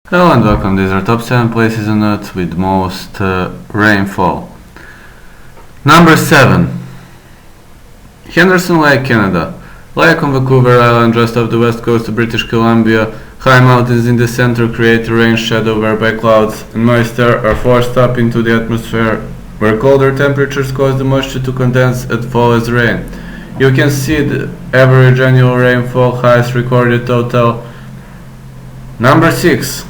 Hello and welcome. These are top 7 places on Earth with most rainfall. Number 7. Henderson Lake, Canada. Lake on Vancouver Island just off the west coast of British Columbia. High mountains in the center create a rain shadow whereby clouds and moist air are forced up into the atmosphere, where colder temperatures cause the moisture to condense and fall as rain. You can see the average annual rainfall, highest recorded total. Number 6.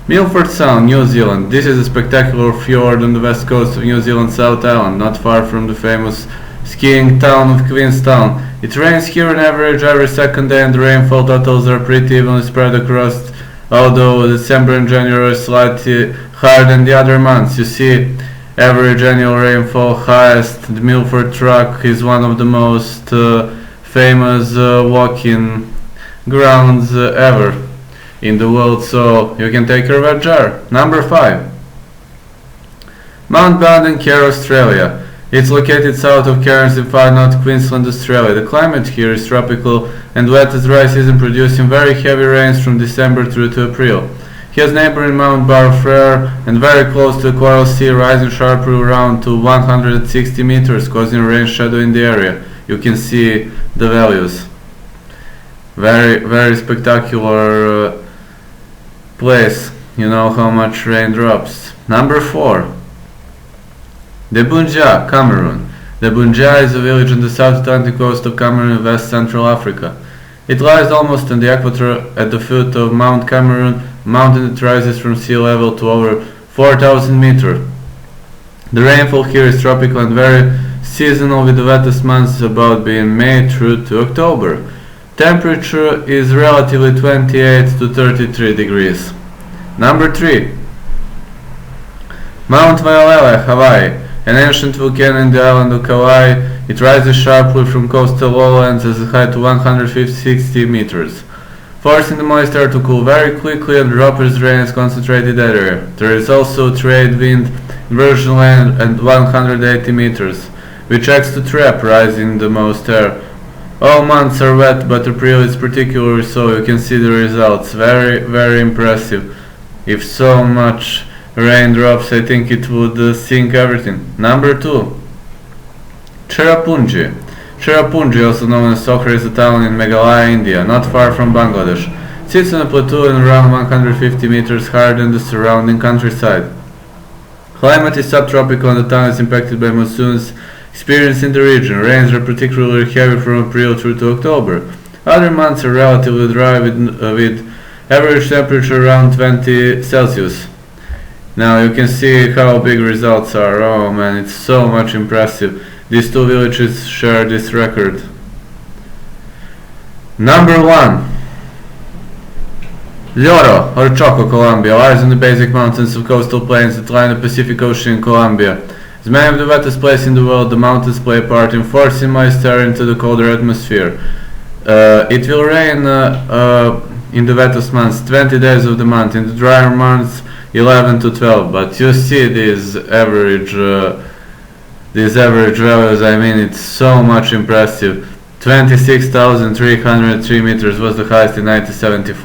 Milford Sound, New Zealand. This is a spectacular fjord on the west coast of New Zealand South Island, not far from the famous skiing town of Queenstown. It rains here on average every second day and the rainfall totals are pretty evenly spread across, although December and January are slightly higher than the other months. You see, average annual rainfall highest. The Milford Truck is one of the most famous walking grounds ever in the world, so you can take your wet jar. Number 5. Mount Badon, Cairns, Australia. It's located south of Cairns in far north Queensland, Australia. The climate here is tropical and wet as dry season, producing very heavy rains from December through to April. It has neighboring Mount Barfrere and very close to the Coral Sea, rising sharply around to 160 meters, causing a rain shadow in the area. You can see the values. Very spectacular place. You know how much rain drops. Number 4. Chrepanjee, Cameroun. Chrepanjee is a village on the South Atlantic coast of Cameroon in West Central Africa. It lies almost on the equator at the foot of Mount Cameroon, a mountain that rises from sea level to over 4,000 meters. The rainfall here is tropical and very seasonal, with the wettest months about being May through to October. Temperature is relatively 28 to 33 degrees. Number 3. Mount Wailea, Hawaii. An ancient volcano in the island of Kauai. It rises sharply from coastal lowlands as a height to 160 meters, forcing the moist air to cool very quickly and drop as rain is concentrated area. There is also a trade wind inversion line at 180 meters, which acts to trap rising the most air. All months are wet, but April is particularly so. You can see the results. Very impressive. If so much rain drops, I think it would sink everything. Number 2. Chrepanjee. Chrepanjee, also known as Sokhra, is a town in Meghalaya, India, not far from Bangladesh. It sits on a plateau and around 150 meters higher than the surrounding countryside. Climate is subtropical and the town is impacted by monsoons experienced in the region. Rains are particularly heavy from April through to October. Other months are relatively dry with average temperature around 20 Celsius. Now you can see how big results are. Oh man, it's so much impressive. These two villages share this record. Number 1. Lloro, or Choco, Colombia, lies in the basic mountains of coastal plains that line the Pacific Ocean in Colombia. As many of the wettest places in the world, the mountains play a part in forcing moist air into the colder atmosphere. It will rain in the wettest months 20 days of the month, in the drier months 11 to 12. But you see these average values. I mean, it's so much impressive. 26,303 meters was the highest in 1974.